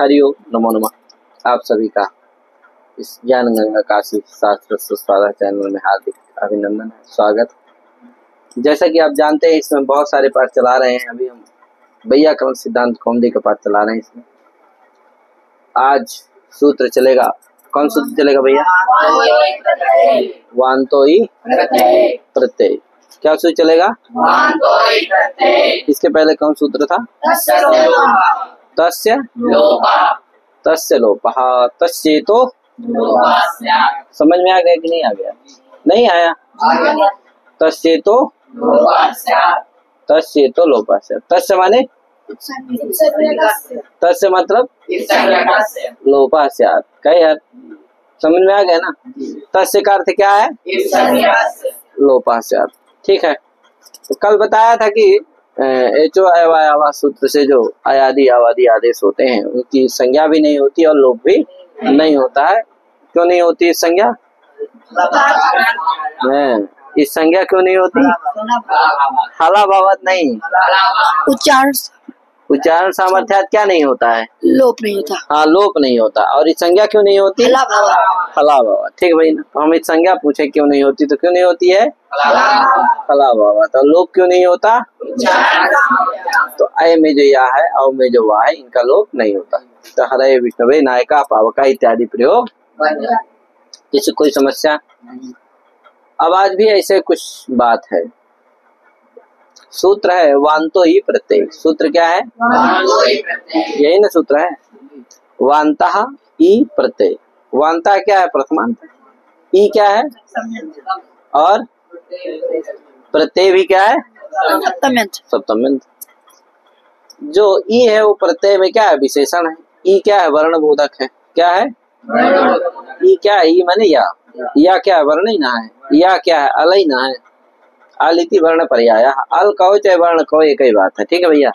हरिओम नमो नमः। आप सभी का इस ज्ञान गंगा काशी शास्त्र सुस्वादा चैनल में हार्दिक अभिनंदन है, स्वागत। जैसा कि आप जानते हैं इसमें बहुत सारे पाठ चला रहे हैं। अभी हम वैयाकरण सिद्धांत कौमुदी का पाठ चला रहे हैं। इसमें आज सूत्र चलेगा, कौन सूत्र चलेगा भैया? वांतो ही प्रत्यय। क्या सूत्र चलेगा? इसके पहले कौन सूत्र था? तस्य लोपः तस्येतो। समझ में आ गया कि नहीं आ गया? नहीं आया? तस्येतो लोपः। तस्य माने तस्य मतलब लोपः स्यात्। कहे यार, समझ में आ गया ना? तस्य का अर्थ क्या है? लोपः स्यात्। ठीक है। तो कल बताया था कि एचो अयवायवा सूत्र से जो अयादि आवादी आदेश होते हैं उनकी संज्ञा भी नहीं होती और लोप भी नहीं होता है। क्यों नहीं होती इस संज्ञा? इस संज्ञा क्यों नहीं होती? हलाभावत नहीं, उच्चारण सामर्थ्यात क्या नहीं होता है? लोप नहीं होता। हाँ, लोप नहीं होता। और इस संज्ञा क्यों नहीं होती? हलाभावत। ठीक भाई ना। हम इस संज्ञा पूछे क्यों नहीं होती, तो क्यों नहीं होती है? हलाभावत। और लोप क्यों नहीं होता? तो अय में जो या है, अव में जो वा है, इनका लोप नहीं होता। तो हरे विष्णवे नायका पावका इत्यादि प्रयोग। किसी कोई समस्या? अब आज भी ऐसे कुछ बात है। सूत्र है वांतो ही प्रत्यय। सूत्र क्या है? यही ना सूत्र है, वांतः ई प्रत्यय। वांता क्या है? प्रथमांत। ई क्या है? और प्रत्यय भी क्या है? सप्तम्यंत। जो ई है वो प्रत्यय में क्या है? विशेषण है। ई क्या है? वर्ण बोधक है। क्या है? ई क्या है? ई माने या क्या है? वर्ण ही ना है। या क्या है? अल ही ना है। अलिति वर्ण पर्याय। अल कहो चाहे वर्ण कहो, एक ही बात है। ठीक है भैया।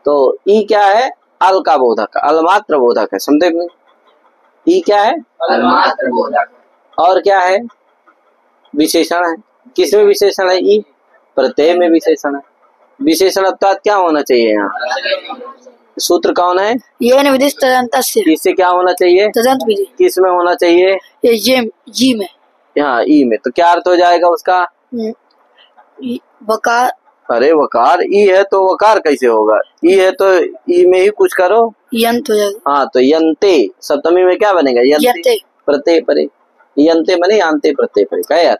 तो ई क्या है? अल का बोधक, अलमात्र बोधक है। समझे? ई क्या है? अलमात्र बोधक। और क्या है? विशेषण है। किसमें विशेषण है? ई प्रत्यय में विशेषण है। विशेषण अर्थात क्या होना चाहिए यहाँ? सूत्र कौन है? ये विधिष्ट तदन्तस्य। इससे क्या होना चाहिए? तदंत विधि। किस में होना चाहिए? ये जी में। हाँ, ई में। तो क्या अर्थ हो जाएगा उसका? वकार। अरे वकार ई है तो वकार कैसे होगा? ई है तो ई में ही कुछ करो, यंत हो जाएगा। हाँ, तो यंते सप्तमी में क्या बनेगा? यंते प्रत्यय परे। यंते माने यांते प्रत्यय परे। क्या यार,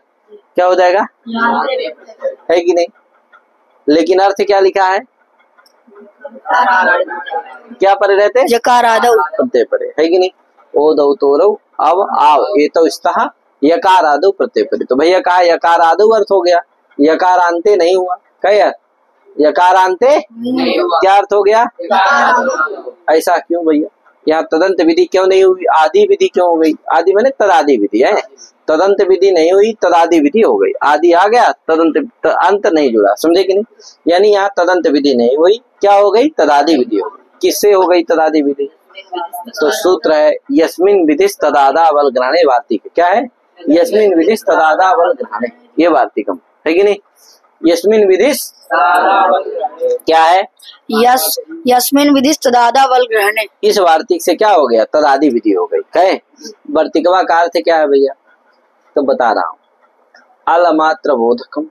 क्या हो जाएगा? है कि नहीं? लेकिन अर्थ क्या लिखा है? क्या परे रहते? यकार आदौ प्रत्यय परे। है कि नहीं? ओ दौ तोरौ अब आव एतो स्तः यकार आदौ प्रत्यय परे। तो भैया कहा यकार आदौ अर्थ हो गया, यकार अंते नहीं हुआ। क्या यार? यकार अंते क्या अर्थ हो गया? ऐसा क्यों भैया? यहाँ तदंत विधि क्यों नहीं हुई? आदि विधि क्यों हो गई? आदि माने तदादि विधि है। तदंत विधि नहीं हुई, तदादि विधि हो गई। आदि आ गया, तदंत अंत नहीं जुड़ा। समझे कि नहीं? यानी यहाँ तदंत विधि नहीं हुई, क्या हो गई? तदादि विधि हो गई। किससे हो गई तदादि विधि? तो सूत्र है यस्मिन विधिस् तदादा अवल ग्रहणे वार्तिक। क्या है? यस्मिन विधिस् तदादा अवल ग्रहणे, ये वार्तिकम है कि नहीं? यस्मिन विधिस् क्या है? यस्मिन विधिस् तदादा वल ग्रहणे। इस वार्तिक से क्या हो गया? तदादि विधि हो गई। कहे वर्तिकवा का अर्थ क्या है भैया? तो बता रहा हूँ। अलमात्र बोधकम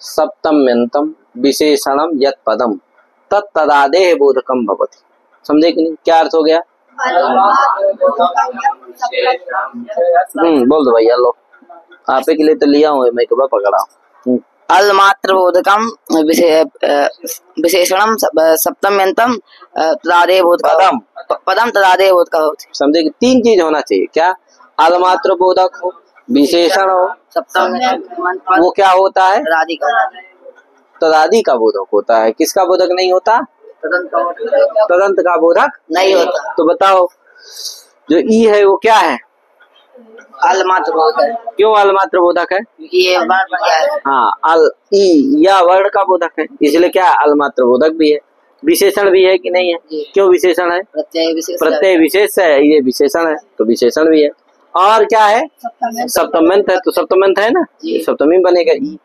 सप्तम्यंतम विशेषणम यत् पदम तत्तदादेह बोधकम भवति। समझे कि नहीं? क्या अर्थ हो गया? बोल दो भैया। लो, आप के लिए तो लिया हूँ मैं, कब पकड़ा हूँ। अलमात्र बोधकम विशेषणम सप्तम्यंतम तदादेह बोधकम पदम तदादेह बोधकम। समझे कि तीन चीज होना चाहिए। क्या? अलमात्र बोधक हो, विशेषण हो, सप्तम्यंत। वो क्या होता है? तदादि का बोधक होता है। किसका बोधक नहीं होता? तदंत का बोधक नहीं होता। तो बताओ, जो ई है वो क्या है? अलमात्र बोधक। क्यों अलमात्र बोधक है? ये वर्ण है। हाँ, अल ई या वर्ण का बोधक है, इसलिए क्या? अलमात्र बोधक भी है। विशेषण भी है कि नहीं है? क्यों विशेषण है? प्रत्यय विशेष है, ये विशेषण है तो विशेषण भी है। और क्या है? सप्तम्यंत है, तो सप्तम्यंत है ना, सप्तमी बनेगा ई।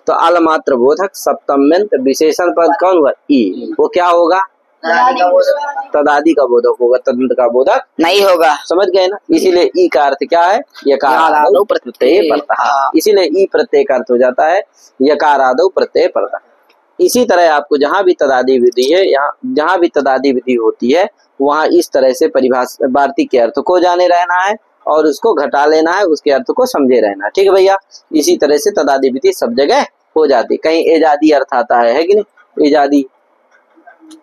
तो अलमात्र बोधक सप्तम्यंत विशेषण पद कौन हुआ? ई। वो क्या होगा? तदादि का बोधक होगा, तदंत का बोधक नहीं होगा। समझ गए ना। इसीलिए ई का अर्थ क्या है, यकारादौ प्रत्यय परतः। इसीलिए ई प्रत्यय का अर्थ हो जाता है यकारादौ प्रत्यय परतः। इसी तरह आपको जहां भी तदादि विधि है, यहाँ जहां भी तदादि विधि होती है वहां इस तरह से परिभाषा वार्तिक के अर्थ को जाने रहना है और उसको घटा लेना है, उसके अर्थ को समझे रहना है। ठीक है भैया। इसी तरह से तदादि विधि सब जगह हो जाती। कहीं एजादी अर्थ आता है कि नहीं, एजादी,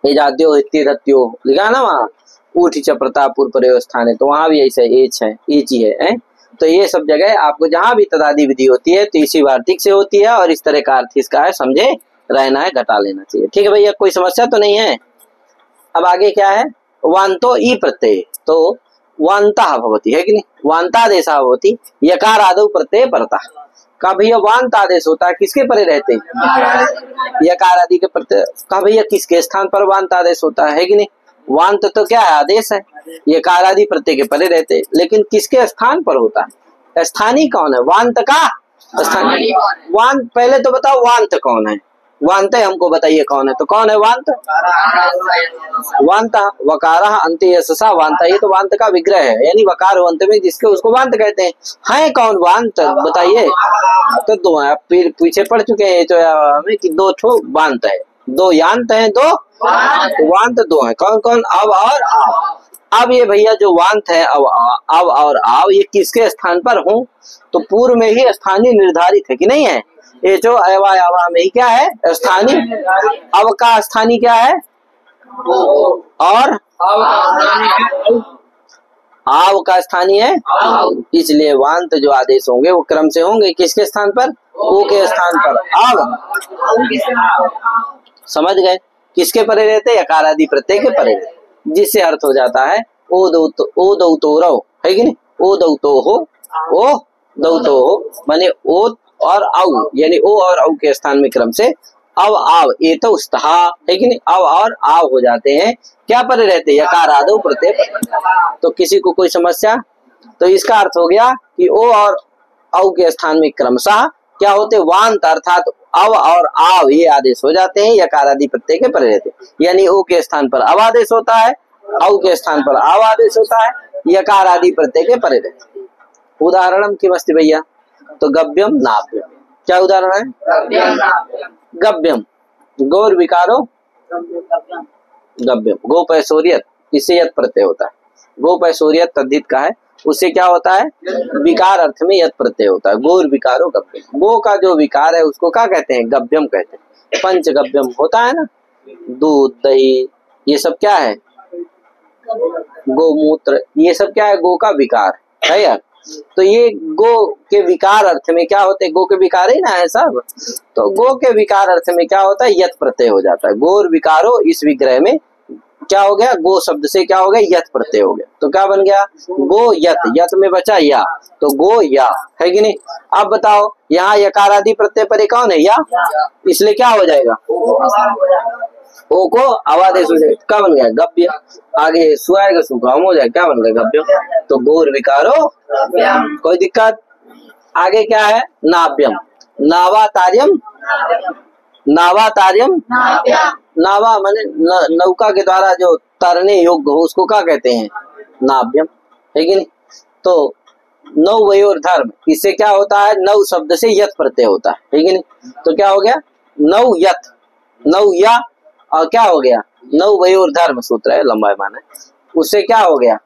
एजाद्यो हित्यो लिखा ना वहाँ, ऊठ च प्रतापुर प्रयोस्थान है, तो वहां भी ऐसे एच है, एच ही है। तो ये सब जगह आपको जहां भी तदादि विधि होती है तो इसी वार्तिक से होती है और इस तरह का अर्थ इसका है, समझे रहना है, घटा लेना चाहिए। ठीक है भैया, कोई समस्या तो नहीं है। अब आगे क्या है, वांतो ई प्रत्यय, तो वांता भवती है कि नहीं, वांतादेशा भवती यकार आदौ प्रत्यय परता। का भैया वांत आदेश होता है, किसके परे रहते हैं, यकार आदि के प्रत्यय। का भैया किसके स्थान पर वांत आदेश होता है कि नहीं, वांत तो क्या है, आदेश है, यकार आदि प्रत्यय के परे रहते, लेकिन किसके स्थान पर होता है, स्थानीय कौन है, वांत का स्थानीय। वांत पहले तो बताओ वांत कौन है, वांत हमको बताइए कौन है, तो कौन है वांत, वांता वकार अंत यशसा वांता, ये तो वांत का विग्रह है, यानी वकार अंत में जिसके उसको वांत कहते हैं। है कौन वांत बताइए, तो दो है, पीछे पढ़ चुके हैं तो हमें कि दो ठो वांत है, दो यांत है, दो वांत दो है। कौन कौन, अब और आव। अब ये भैया जो वांत है अब और आव, ये किसके स्थान पर हूँ, तो पूर्व में ही स्थानीय निर्धारित है कि नहीं है, ये जो अवा अवा में ही क्या है, स्थानीय। अब का स्थानीय क्या है, और आव का स्थानीय है, इसलिए वांत जो आदेश होंगे वो क्रम से होंगे, किसके स्थान पर, ओ के स्थान पर आव। समझ गए, किसके परे रहते, यकार आदि प्रत्यय के परे रहते, जिससे अर्थ हो जाता है ओ दौ तो रहो, है कि नहीं, ओ दौ तो हो, ओ दौ तो हो, माने ओ और आउ, यानी ओ और आउ के स्थान में क्रम से अब आव, ये तो उस्तहा है कि नहीं, अब और आव हो जाते हैं, क्या परे रहते, यकार आदौ प्रत्यय। तो किसी को कोई समस्या, तो इसका अर्थ हो गया कि ओ और आउ के स्थान में क्रमशः क्या होते, वांत अर्थात अव और आव ये आदेश हो जाते हैं, यकार आदि प्रत्यय के परे रहते, यानी ओ के स्थान पर अव आदेश होता है, औ के स्थान पर आव आदेश होता है, यकार आदि प्रत्यय के परे रहते। उदाहरणम किमस्ति भैया, तो गव्यम नाभ्यम, क्या उदाहरण है, गव्यम गौर विकारो गव्यम, गोपैशोर्यत, इससे यत प्रत्यय होता है, गोपैशोर्यत तद्धित का है, उससे क्या होता है, विकार अर्थ में यत प्रत्यय होता है, गौर विकारो गव्यम। गो का जो विकार है उसको क्या कहते हैं, गव्यम कहते हैं। पंच गव्यम होता है ना, दूध दही ये सब क्या है, गोमूत्र, ये सब क्या है, गो का विकार है यार। तो ये गो के विकार अर्थ में क्या होते हैं, गो के विकार ही ना है सब, तो गो के विकार अर्थ में क्या होता है, यत प्रत्यय हो जाता है, गौर विकारो, इस विग्रह में क्या हो गया, गो शब्द से क्या हो गया, यत प्रत्यय हो गया, तो क्या बन गया, गो यत, यत में बचा या, तो गो या, है कि नहीं। अब बताओ यहाँ यकार आदि प्रत्यय पर कौन है, या, इसलिए क्या हो जाएगा, ओ को आवादेश हो जाएगा, क्या बन गया, गव्य। आगे सु आएगा, सुखाम हो जाएगा, क्या बन गया, गव्य। तो गौर विकारो, कोई दिक्कत। आगे क्या है, नाभ्यम, नावातार्यम, नावातार्यम, नावा माने नौका के द्वारा जो तैरने योग्य हो उसको क्या कहते हैं, नाभ्यम, है कि नहीं। तो नौ वयोर धर्म, इससे क्या होता है, नौ शब्द से यत प्रत्यय होता है कि नहीं, तो क्या हो गया, नौ यत, नौ या, और क्या हो गया, नौ वयोर धर्म सूत्र है, लंबा माना, उससे क्या हो गया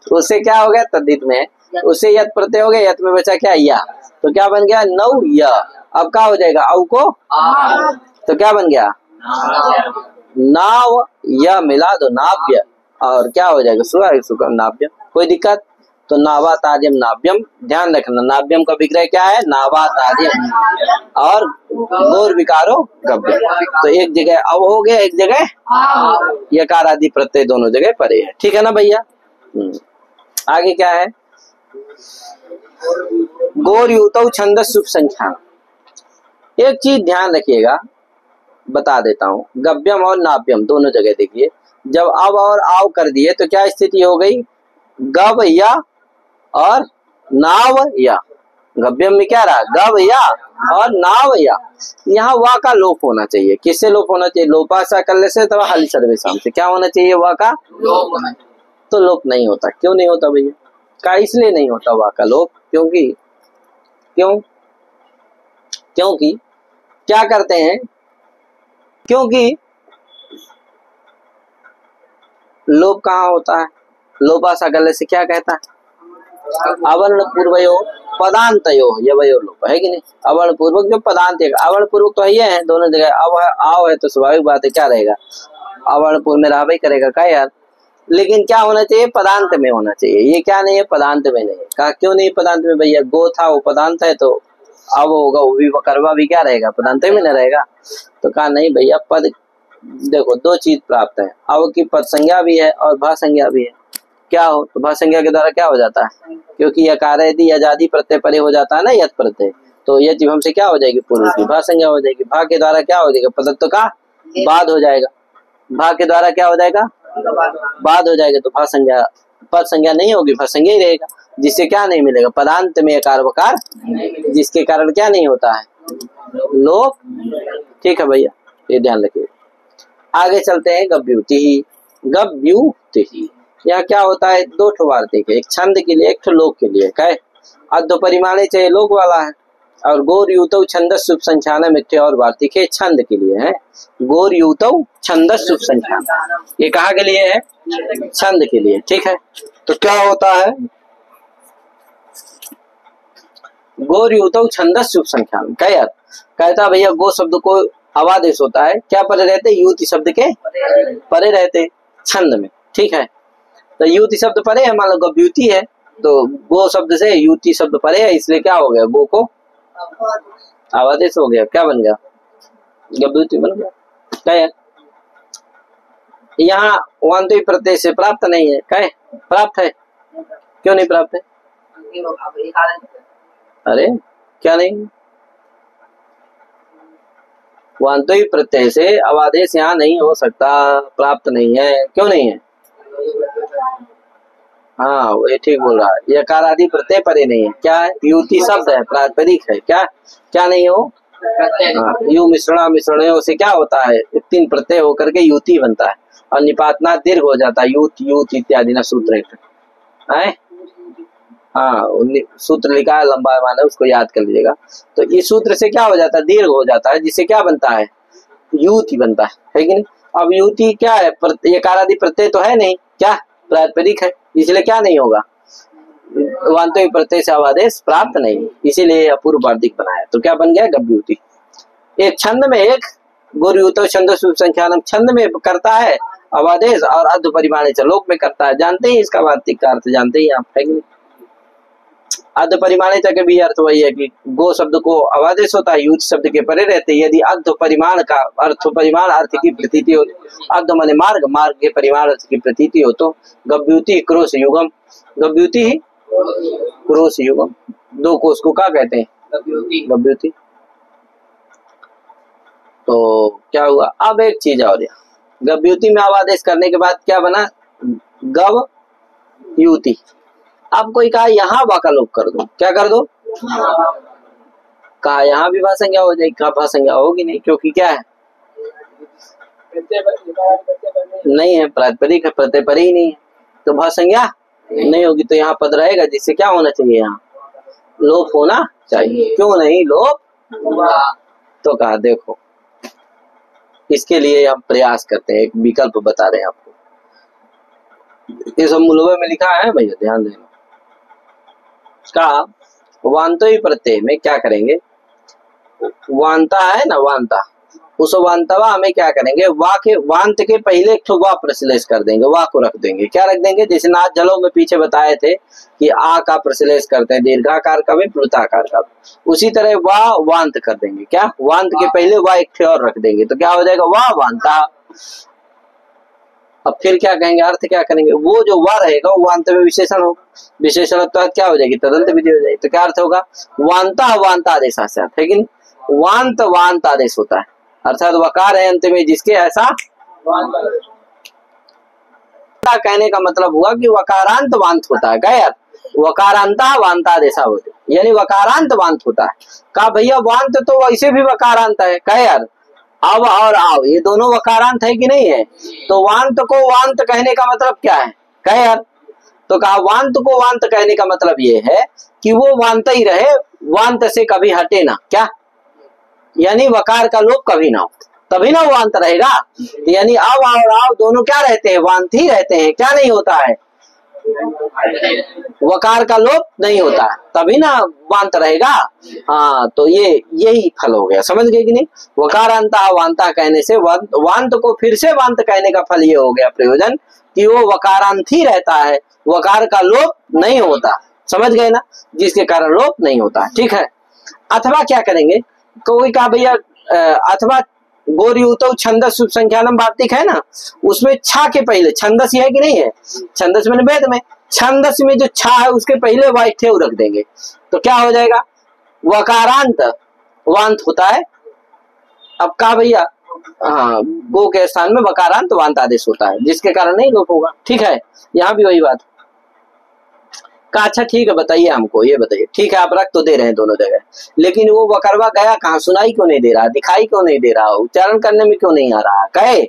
उससे क्या हो गया, तद्धित में, उससे यत प्रत्यय हो गया, यत में बचा क्या, या, तो क्या बन गया, नौ या। अब क्या हो जाएगा, औ को, तो क्या बन गया, नाव, या मिला दो नाभ्य, और क्या हो जाएगा, सुगम नाभ्यम, कोई दिक्कत। तो नावातार्यम नाभ्यम, ध्यान रखना, नाभ्यम का विग्रह क्या है, नावातार्यम, और गौर विकारो गव्य। तो एक जगह अब हो गया, एक जगह यकार आदि प्रत्यय, दोनों जगह परे है, ठीक है ना भैया। आगे क्या है, गौर युतौ छंदस शुभ संख्या। एक चीज ध्यान रखिएगा, बता देता हूँ, गव्यम और नाभ्यम दोनों जगह देखिए, जब अब और आव कर दिए तो क्या स्थिति हो गई, गव या और नाव या, गव्यम में क्या रहा, ग भैया और ना भैया। यहाँ वा का लोप होना चाहिए। किससे लोप होना चाहिए, लोपाशा करने से अथवा हल सर्वेशाम से। क्या होना चाहिए, वा का लोप होना चाहिए। तो लोप नहीं होता, क्यों नहीं होता भैया, का इसलिए नहीं होता वा का लोप, क्योंकि क्या करते हैं, क्योंकि लोप कहाँ होता है, लोपाशा करने से क्या कहता है, अवर्ण पूर्वयो पदांतयो यवयो लोप है कि नहीं। अवर्ण पूर्वक जो पदांत है, अवर्ण पूर्वक तो ये है दोनों जगह, अब आओ है तो स्वाभाविक बात है क्या रहेगा, अवर्ण पूर्व में रहा करेगा का यार। लेकिन क्या होना चाहिए, पदांत में होना चाहिए। ये क्या नहीं है, पदांत में नहीं है। कहा क्यों नहीं पदांत में भैया, गो था वो पदांत है, तो अब होगा वो भी, करवा भी क्या रहेगा, पदांत में न रहेगा। तो कहा नहीं भैया, पद देखो दो चीज प्राप्त है, अब की पद संज्ञा भी है और भा संज्ञा भी है। क्या हो, तो भा संज्ञा के द्वारा क्या हो जाता है, क्योंकि यकार यदि यजादि प्रत्यय परे हो जाता है ना, यत प्रत्यय, तो ये जीव हमसे क्या हो जाएगी, पूर्व की भा संज्ञा हो जाएगी। भा के द्वारा क्या हो जाएगा, पदत्व का बाद हो जाएगा। भा के द्वारा क्या हो जाएगा, बाद हो जाएगा। तो भा संज्ञा, पद संज्ञा नहीं होगी, भा संज्ञा ही रहेगा, जिससे क्या नहीं मिलेगा, पदांत में यकार वकार, जिसके कारण क्या नहीं होता है, लोप। ठीक है भैया, ये ध्यान रखिए। आगे चलते हैं, गव्युति। गव्युति यहाँ क्या होता है, दो ठो वार्तिक है, एक छंद के लिए एक ठो लोक के लिए। कहे अद्ध परिमाणे चाहिए लोक वाला है, और गोर युतौ छंदस शुभ संख्यानम एक और वार्तिक है छंद के लिए है। गोर युतौ छंदस शुभ संख्यान, ये कहाँ के लिए है, छंद के लिए। ठीक है, तो क्या होता है, गोर युतौ छंदस शुभ संख्यान। क्या यार कहता भैया, गो शब्द को अवादेश होता है, क्या परे रहते, युति शब्द के परे रहते छंद में। ठीक है, तो युति शब्द परे है, मान लो गव्युति है, तो गो शब्द से युति शब्द परे है, इसलिए क्या हो गया, गो को अवादेश हो गया, क्या बन गया, गव्युति बन गया। क्या है, यहाँ वांतु प्रत्यय से प्राप्त नहीं है, क्या है, प्राप्त है, क्यों नहीं प्राप्त है, अरे क्या नहीं, वांतु प्रत्यय से अवादेश यहाँ नहीं हो सकता, प्राप्त नहीं है, क्यों नहीं है, हाँ वो ठीक बोल रहा है, यकार आदि प्रत्यय परे नहीं है। क्या है, युति शब्द है, प्रातिपदिक है, क्या क्या नहीं हो, हाँ, यु मिश्रण से क्या होता है, तीन प्रत्यय होकर के युति बनता है, और निपातना दीर्घ हो जाता है, यूत यूत इत्यादि ना सूत्र है। हाँ सूत्र लिखा है, लंबा माना, उसको याद कर लीजिएगा। तो इस सूत्र से क्या हो जाता है, दीर्घ हो जाता है, जिससे क्या बनता है, युति बनता है कि नहीं। अब युति क्या है, यकार आदि प्रत्यय तो है नहीं, क्या प्रातिपदिक है, इसलिए क्या नहीं होगा, वांतु प्रत्यय से अवादेश प्राप्त नहीं, इसीलिए अपूर्व वार्तिक बनाया। तो क्या बन गया, गव्युति। एक छंद में, एक गोरयुतो छंद शुभ संख्यानम, छंद में करता है अवादेश, और अर्ध परिमाणे लोक में करता है। जानते हैं इसका वार्तिक का अर्थ, जानते ही आप, है कि नहीं। अर्ध परिमाणे के भी अर्थ वही है कि गो शब्द को अवादेश होता है, युत शब्द के परे रहते। यदि अर्ध परिमाण का अर्थ परिमाण अर्थ की प्रतीति हो, अर्ध माने मार्ग, मार्ग के परिमाण अर्थ की प्रतीति हो, तो गव्युति क्रोश युगम, गव्युति क्रोश युगम, दो कोश को क्या कहते हैं, गव्युति। तो क्या हुआ, अब एक चीज और, गव्युति में अवादेश करने के बाद क्या बना, गव युति। अब कोई कहा यहाँ वा का लोप कर दो, क्या कर दो, कहा यहाँ भी भाषंज्ञा हो जाएगी, कहा भाषंज्ञा होगी नहीं, क्योंकि क्या है, नहीं है, प्रातिपदिक है, प्रत्यय पर ही नहीं है, तो भाषंज्ञा नहीं होगी। तो यहाँ पद रहेगा, जिससे क्या होना चाहिए, यहाँ लोप होना चाहिए, क्यों नहीं लोप। तो कहा देखो, इसके लिए हम प्रयास करते हैं, एक विकल्प बता रहे हैं आपको, ये सब मूलवे में लिखा है भैया, ध्यान देना। का वांतो प्रत्यय में क्या करेंगे, वांता है ना, वांता, उस वांतवा हमें क्या करेंगे, वा के वांत के पहले एक वा प्रश्लेष कर देंगे, वा को रख देंगे। क्या रख देंगे, जैसे नाथ जलों में पीछे बताए थे कि आ का प्रश्लेष करते हैं, दीर्घाकार का भी प्लुताकार का भी, उसी तरह वा वांत कर देंगे। क्या, वांत के पहले वा एक और रख देंगे, तो क्या हो जाएगा, वा वांता। अब फिर क्या कहेंगे, अर्थ क्या करेंगे, वो जो वा रहेगा वो वांत में विशेषण होगा, विशेषण तो क्या हो जाएगी, तदंत विधि हो जाएगी। तो क्या अर्थ होगा, वांता वांता आदेश है कि नहीं, वांत वांत आदेश होता है, अर्थात वकार है अंत में जिसके ऐसा कहने का मतलब हुआ कि वकारांत वांत होता है। क्या यार, वकारांता वांता आदेशा होते, यानी वकारांत वांत होता है। कहा भैया वांत तो वैसे भी वकारांत है। कहे यार अब और आओ ये दोनों वकारांत है कि नहीं है? तो वांत को वांत कहने का मतलब क्या है? कहे यार तो कहा वांत को वांत कहने का मतलब ये है कि वो वांत ही रहे, वांत से कभी हटे ना। क्या यानी वकार का लोप कभी ना हो, तभी ना वांत रहेगा। यानी अब और आओ दोनों क्या रहते हैं? वांत ही रहते हैं। क्या नहीं होता है? वकार का लोप नहीं होता है, तभी ना वांत रहेगा। हाँ तो ये यही फल हो गया, समझ गए कि नहीं? वकारांता वांता कहने से वांत को फिर से वांत कहने का फल ये हो गया प्रयोजन कि वो वकारांत ही रहता है, वकार का लोप नहीं होता। समझ गए ना? जिसके कारण लोप नहीं होता। ठीक है। अथवा क्या करेंगे? कोई कहा भैया अथवा गोरयुतो छंदस शुभ संख्यानम वार्तिक है ना, उसमें छा के पहले छंदस है कि नहीं है? छंदस में वेद में छंदस में जो छा है उसके पहले वाइठेव रख देंगे तो क्या हो जाएगा? वकारांत वांत होता है। अब कहा भैया हाँ गो के स्थान में वकारांत वांत आदेश होता है, जिसके कारण नहीं लोप होगा। ठीक है। यहाँ भी वही बात। अच्छा ठीक है बताइए हमको, ये बताइए। ठीक है आप रख तो दे रहे हैं दोनों जगह, लेकिन वो वकरवा गया कहाँ? सुनाई क्यों नहीं दे रहा? दिखाई क्यों नहीं दे रहा? उच्चारण करने में क्यों नहीं आ रहा? कहे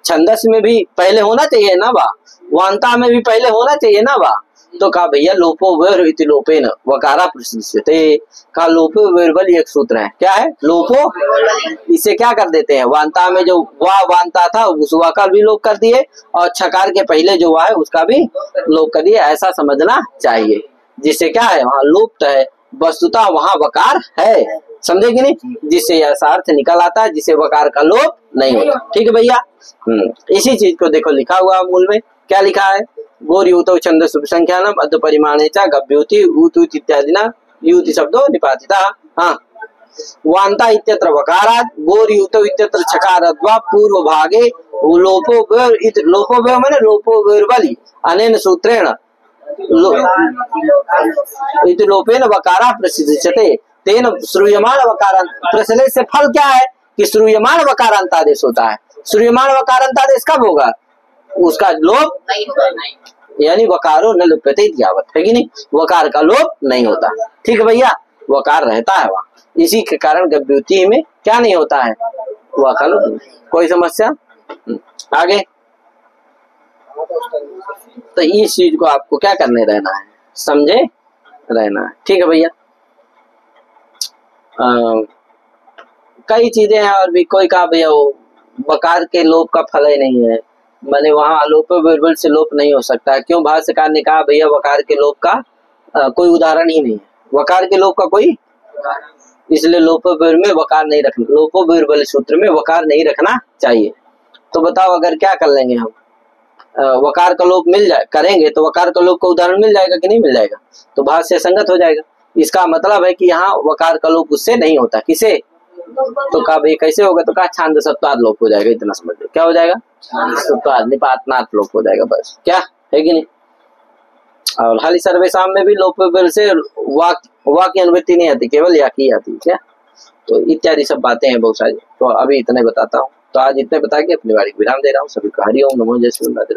छंदस में भी पहले होना चाहिए ना बा, वांता में भी पहले होना चाहिए ना बा। तो कहा भैया लोपो वैर इति लोपेन वकारा प्रसिद्धते। कहा लोपो वैर्बल एक सूत्र है। क्या है? लोपो। इसे क्या कर देते हैं? वांता में जो वाह वांता था उस वा का भी लोप कर दिए और छकार के पहले जो वाह है उसका भी लोप कर दिए, ऐसा समझना चाहिए। जिससे क्या है? वहां लुप्त है, वस्तुतः वहां वकार है। समझे कि नहीं? जिससे यह अर्थ निकल आता है जिसे वकार का लोप नहीं होता। ठीक है भैया। इसी चीज को देखो लिखा हुआ मूल में क्या लिखा है? गोरयुतो छंद शुभ संख्यानम अद्ध परिमाणे च गभ्युति ऊतुत इत्यादि ना युति शब्दो निपातिता। हाँ वांता इत्यत्र वकारात् गोरयुतो इत्यत्र छकाराद्वा पूर्व भागे लोपो लोपो माने लोपो वैर्बली अनेन सूत्रेण इति लोपेन वकारा प्रसिद्धते तेन श्रूयमाण वकारांत। प्रचलित से फल क्या है? कि श्रूयमाण वकारांत आदेश होता है। श्रूयमाण वकारांत आदेश कब होगा? उसका लोप यानी वकारो न लुप्यते यावत, है कि नहीं? वकार का लोप नहीं होता। ठीक है भैया। वकार रहता है वहां, इसी के कारण गभ्युति में क्या नहीं होता है? वकार लोप। कोई समस्या? आगे तो इस चीज को आपको क्या करने रहना है? समझे रहना है। ठीक है भैया। कई चीजें हैं और भी। कोई कहा भैया वो वकार के लोप का फल ही नहीं है, मैंने वहां अलोप वैर्बल से लोप नहीं हो सकता है। क्यों? भाष्यकार ने कहा भैया वकार के लोप का कोई उदाहरण ही नहीं है। वकार के लोप का कोई, इसलिए लोप वैर्बल में वकार नहीं रखना, लोपो वैर्बल सूत्र में वकार नहीं रखना चाहिए। तो बताओ अगर क्या कर लेंगे हम? वकार का लोप मिल जाए करेंगे तो वकार का लोप का उदाहरण मिल जाएगा कि नहीं मिल जाएगा? तो भाष्य संगत हो जाएगा। इसका मतलब है कि यहाँ वकार का लोप उससे नहीं होता। किसे? तो कहा भाई कैसे होगा? तो कहा छांद सत्वाद लोप हो जाएगा। इतना समझ लो। क्या हो जाएगा? सत्वाद निपातनात् लोप हो जाएगा। बस क्या है कि नहीं? और हाली सर्वेशाम में भी लोप से वाक्य अनुवृत्ति नहीं आती, केवल या की आती है। क्या? तो इत्यादि सब बातें हैं बहुत सारी। तो अभी इतने बताता हूँ। तो आज इतने बता के अपनी बारी विराम दे रहा हूँ। सभी को हरिओम नमो जय श्री राधे।